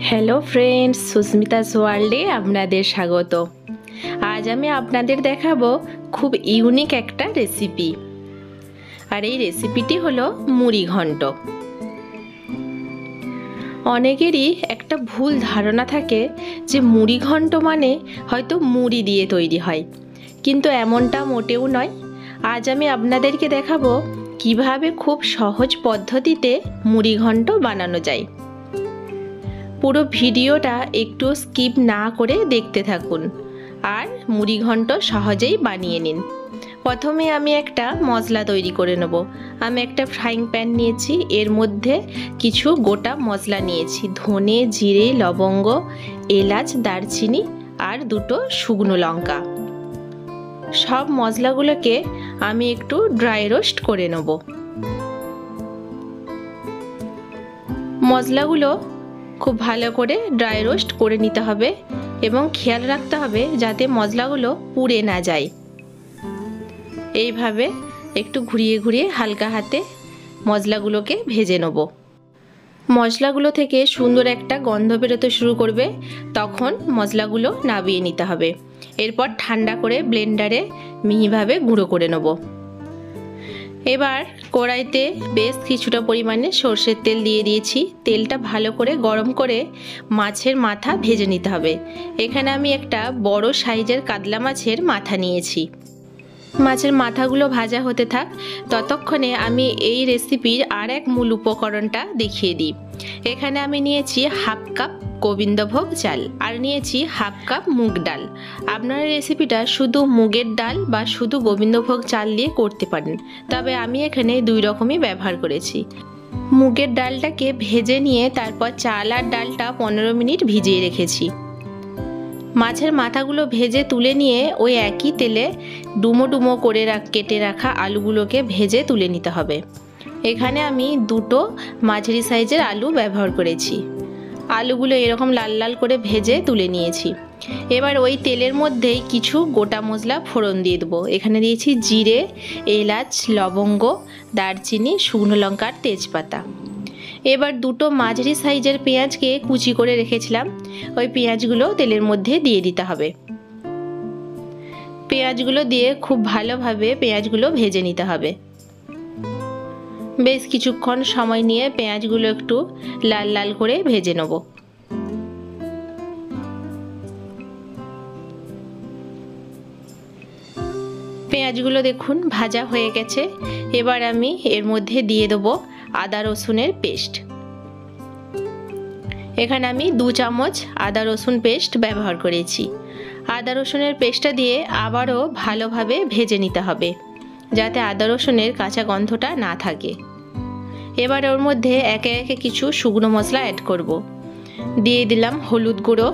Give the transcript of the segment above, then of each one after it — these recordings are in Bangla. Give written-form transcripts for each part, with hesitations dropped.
হ্যালো ফ্রেন্ডস, সুস্মিতাস ওয়ার্ল্ডে আপনাদের স্বাগত। আজ আমি আপনাদের দেখাবো খুব ইউনিক একটা রেসিপি, আর এই রেসিপিটি হলো মুড়িঘণ্ট। অনেকেরই একটা ভুল ধারণা থাকে যে মুড়িঘণ্ট মানে হয়তো মুড়ি দিয়ে তৈরি হয়, কিন্তু এমনটা মোটেও নয়। আজ আমি আপনাদেরকে দেখাবো কিভাবে খুব সহজ পদ্ধতিতে মুড়িঘণ্ট বানানো যায়। পুরো ভিডিওটা একটু স্কিপ না করে দেখতে থাকুন আর মুড়িঘণ্ট সহজেই বানিয়ে নিন। প্রথমে আমি একটা মশলা তৈরি করে নেব। আমি একটা ফ্রাইং প্যান নিয়েছি, এর মধ্যে কিছু গোটা মশলা নিয়েছি, ধনে, জিরে, লবঙ্গ, এলাচ, দারচিনি আর দুটো শুকনো লঙ্কা। সব মশলাগুলোকে আমি একটু ড্রাই রোস্ট করে নেব। মশলাগুলো খুব ভালো করে ড্রাই রোস্ট করে নিতে হবে এবং খেয়াল রাখতে হবে যাতে মশলাগুলো পুড়ে না যায়। এইভাবে একটু ঘুরিয়ে ঘুরিয়ে হালকা হাতে মশলাগুলোকে ভেজে নেব। মশলাগুলো থেকে সুন্দর একটা গন্ধ বেরোতে শুরু করবে, তখন মশলাগুলো নামিয়ে নিতে হবে। এরপর ঠান্ডা করে ব্লেন্ডারে মিহিভাবে গুঁড়ো করে নেব। এবার কড়াইতে বেশ কিছুটা পরিমাণে সর্ষের তেল দিয়ে দিয়েছি। তেলটা ভালো করে গরম করে মাছের মাথা ভেজে নিতে হবে। এখানে আমি একটা বড় সাইজের কাতলা মাছের মাথা নিয়েছি। মাছের মাথাগুলো ভাজা হতে থাক, ততক্ষণে আমি এই রেসিপির আর এক মূল উপকরণটা দেখিয়ে দিই। এখানে আমি নিয়েছি হাফ কাপ গোবিন্দভোগ চাল আর নিয়েছি হাফ কাপ মুগ ডাল। আপনারা রেসিপিটা শুধু মুগের ডাল বা শুধু গোবিন্দভোগ চাল দিয়ে করতে পারেন, তবে আমি এখানে দুই রকমই ব্যবহার করেছি। মুগের ডালটাকে ভেজে নিয়ে তারপর চাল আর ডালটা 15 মিনিট ভিজিয়ে রেখেছি। মাছের মাথাগুলো ভেজে তুলে নিয়ে ওই একই তেলে ডুমো ডুমো করে কেটে রাখা আলুগুলোকে ভেজে তুলে নিতে হবে। এখানে আমি দুটো মাঝারি সাইজের আলু ব্যবহার করেছি। আলুগুলো এরকম লাল লাল করে ভেজে তুলে নিয়েছি। এবার ওই তেলের মধ্যেই কিছু গোটা মশলা ফোড়ন দিয়ে দেবো। এখানে দিয়েছি জিরে, এলাচ, লবঙ্গ, দারচিনি, শুকনো লঙ্কা আর তেজপাতা। এবার দুটো মাঝারি সাইজের পেঁয়াজকে কুচি করে রেখেছিলাম, ওই পেঁয়াজগুলো তেলের মধ্যে দিয়ে দিতে হবে। পেঁয়াজগুলো দিয়ে খুব ভালোভাবে পেঁয়াজগুলো ভেজে নিতে হবে। বেশ কিছুক্ষণ সময় নিয়ে পেঁয়াজগুলো একটু লাল লাল করে ভেজে নেব। পেঁয়াজগুলো দেখুন ভাজা হয়ে গেছে। এবার আমি এর মধ্যে দিয়ে দেবো আদা রসুনের পেস্ট। এখানে আমি 2 চামচ আদা রসুন পেস্ট ব্যবহার করেছি। আদা রসুনের পেস্টটা দিয়ে আবারও ভালোভাবে ভেজে নিতে হবে যাতে আদা রসুনের কাঁচা গন্ধটা না থাকে। এবার ওর মধ্যে একে একে কিছু শুকনো মশলা অ্যাড করব। দিয়ে দিলাম হলুদ গুঁড়ো।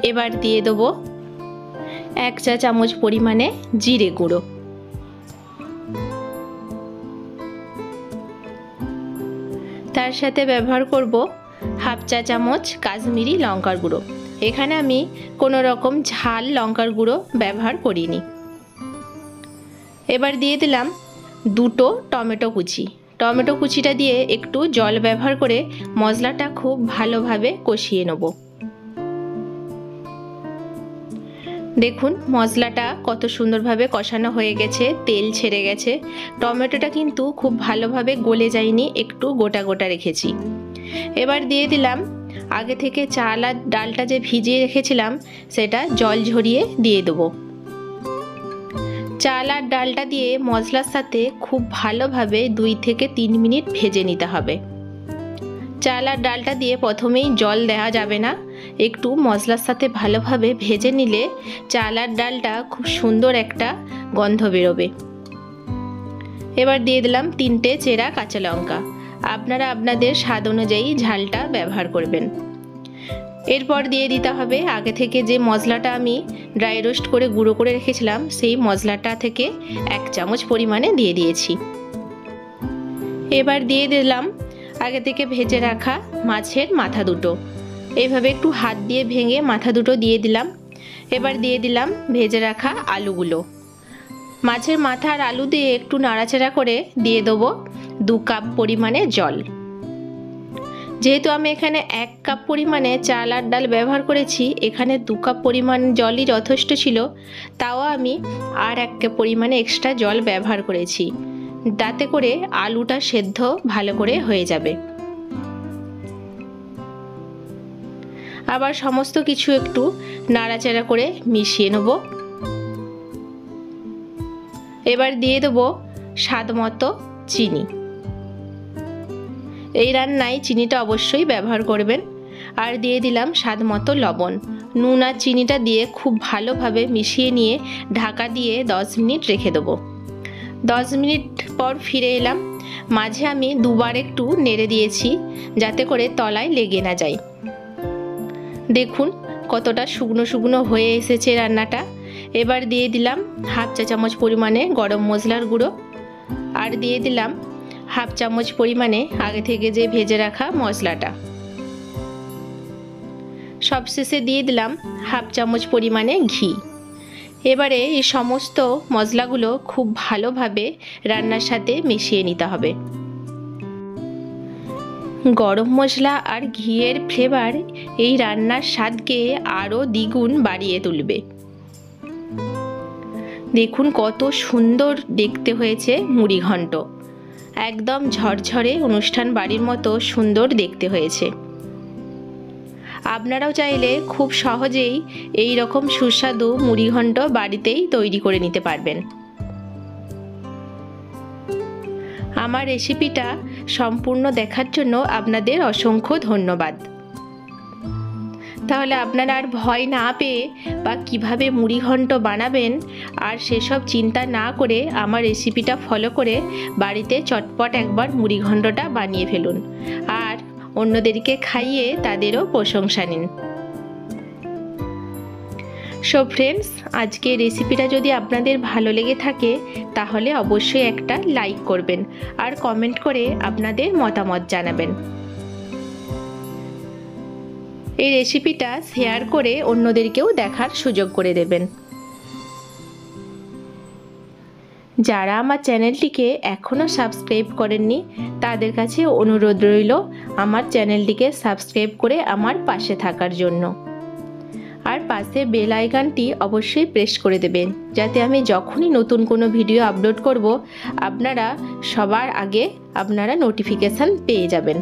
এবার দিয়ে দেবো 1 চা চামচ পরিমাণে জিরে গুঁড়ো। তার সাথে ব্যবহার করব হাফ চা চামচ কাশ্মীরি লঙ্কার গুঁড়ো। এখানে আমি কোনো রকম ঝাল লঙ্কার গুঁড়ো ব্যবহার করিনি। এবার দিয়ে দিলাম দুটো টমেটো কুচি। টমেটো কুচিটা দিয়ে একটু জল ব্যবহার করে মশলাটা খুব ভালোভাবে কষিয়ে নেব। দেখুন মশলাটা কত সুন্দরভাবে কষানো হয়ে গেছে, তেল ছেড়ে গেছে। টমেটোটা কিন্তু খুব ভালোভাবে গলে যায়নি, একটু গোটা গোটা রেখেছি। এবার দিয়ে দিলাম আগে থেকে চাল আর ডালটা যে ভিজিয়ে রেখেছিলাম সেটা জল ঝরিয়ে দিয়ে দেবো। চাল আর ডালটা দিয়ে মশলার সাথে খুব ভালোভাবে 2 থেকে 3 মিনিট ভেজে নিতে হবে। চাল আর ডালটা দিয়ে প্রথমেই জল দেওয়া যাবে না, একটু মশলার সাথে ভালোভাবে ভেজে নিলে চাল আর ডালটা খুব সুন্দর একটা গন্ধ বেরোবে। এবার দিয়ে দিলাম 3টে চেরা কাঁচা লঙ্কা। আপনারা আপনাদের স্বাদ অনুযায়ী ঝালটা ব্যবহার করবেন। এরপর দিয়ে দিতে হবে আগে থেকে যে মশলাটা আমি ড্রাই রোস্ট করে গুঁড়ো করে রেখেছিলাম, সেই মশলাটা থেকে 1 চামচ পরিমাণে দিয়ে দিয়েছি। এবার দিয়ে দিলাম আগে থেকে ভেজে রাখা মাছের মাথা দুটো। এইভাবে একটু হাত দিয়ে ভেঙে মাথা দুটো দিয়ে দিলাম। এবার দিয়ে দিলাম ভেজে রাখা আলুগুলো। মাছের মাথা আর আলু দিয়ে একটু নাড়াচাড়া করে দিয়ে দেবো 2 কাপ পরিমাণে জল। যেহেতু আমি এখানে 1 কাপ পরিমাণে চাল আর ডাল ব্যবহার করেছি, এখানে 2 কাপ পরিমাণ জলই যথেষ্ট ছিল, তাও আমি আর 1 কাপ পরিমাণে এক্সট্রা জল ব্যবহার করেছি, তাতে করে আলুটা সেদ্ধ ভালো করে হয়ে যাবে। আবার সমস্ত কিছু একটু নাড়াচাড়া করে মিশিয়ে নেব। এবার দিয়ে দেব স্বাদ মতো চিনি। এই রান্নায় চিনিটা অবশ্যই ব্যবহার করবেন। আর দিয়ে দিলাম স্বাদ মতো লবণ। নুন আর চিনিটা দিয়ে খুব ভালোভাবে মিশিয়ে নিয়ে ঢাকা দিয়ে 10 মিনিট রেখে দেবো। 10 মিনিট পর ফিরে এলাম। মাঝে আমি দুবার একটু নেড়ে দিয়েছি যাতে করে তলায় লেগে না যায়। দেখুন কতটা শুকনো শুকনো হয়ে এসেছে রান্নাটা। এবার দিয়ে দিলাম হাফ চা চামচ পরিমাণে গরম মশলার গুঁড়ো, আর দিয়ে দিলাম হাফ চামচ পরিমাণে আগে থেকে যে ভেজে রাখা মশলাটা। সবশেষে দিয়ে দিলাম হাফ চামচ পরিমাণে ঘি। এবারে এই সমস্ত মশলাগুলো খুব ভালোভাবে রান্নার সাথে মিশিয়ে নিতে হবে। গরম মশলা আর ঘিয়ের ফ্লেভার এই রান্নার স্বাদকে আরও দ্বিগুণ বাড়িয়ে তুলবে। দেখুন কত সুন্দর দেখতে হয়েছে মুড়িঘণ্ট, একদম ঝরঝরে অনুষ্ঠান বাড়ির মতো সুন্দর দেখতে হয়েছে। আপনারাও চাইলে খুব সহজেই এই রকম সুস্বাদু মুড়িঘণ্ট বাড়িতেই তৈরি করে নিতে পারবেন। আমার রেসিপিটা সম্পূর্ণ দেখার জন্য আপনাদের অসংখ্য ধন্যবাদ। তাহলে আপনারা আর ভয় না পেয়ে বা কিভাবে মুড়িঘণ্ট বানাবেন আর সেসব চিন্তা না করে আমার রেসিপিটা ফলো করে বাড়িতে চটপট একবার মুড়িঘণ্টটা বানিয়ে ফেলুন আর অন্যদেরকে খাইয়ে তাদেরও প্রশংসা নিন। সো ফ্রেন্ডস, আজকে রেসিপিটা যদি আপনাদের ভালো লেগে থাকে তাহলে অবশ্যই একটা লাইক করবেন আর কমেন্ট করে আপনাদের মতামত জানাবেন। এই রেসিপিটা শেয়ার করে অন্যদেরকেও দেখার সুযোগ করে দেবেন। যারা আমার চ্যানেলটিকে এখনও সাবস্ক্রাইব করেননি তাদের কাছে অনুরোধ রইল আমার চ্যানেলটিকে সাবস্ক্রাইব করে আমার পাশে থাকার জন্য। আর পাশে বেল আইকনটি অবশ্যই প্রেস করে দেবেন যাতে আমি যখনই নতুন কোনো ভিডিও আপলোড করব আপনারা সবার আগে নোটিফিকেশান পেয়ে যাবেন।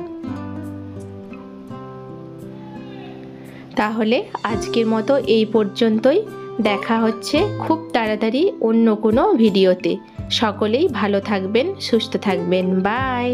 তাহলে আজকের মতো এই পর্যন্তই। দেখা হচ্ছে খুব তাড়াতাড়ি অন্য কোনো ভিডিওতে। সকলেই ভালো থাকবেন, সুস্থ থাকবেন। বাই।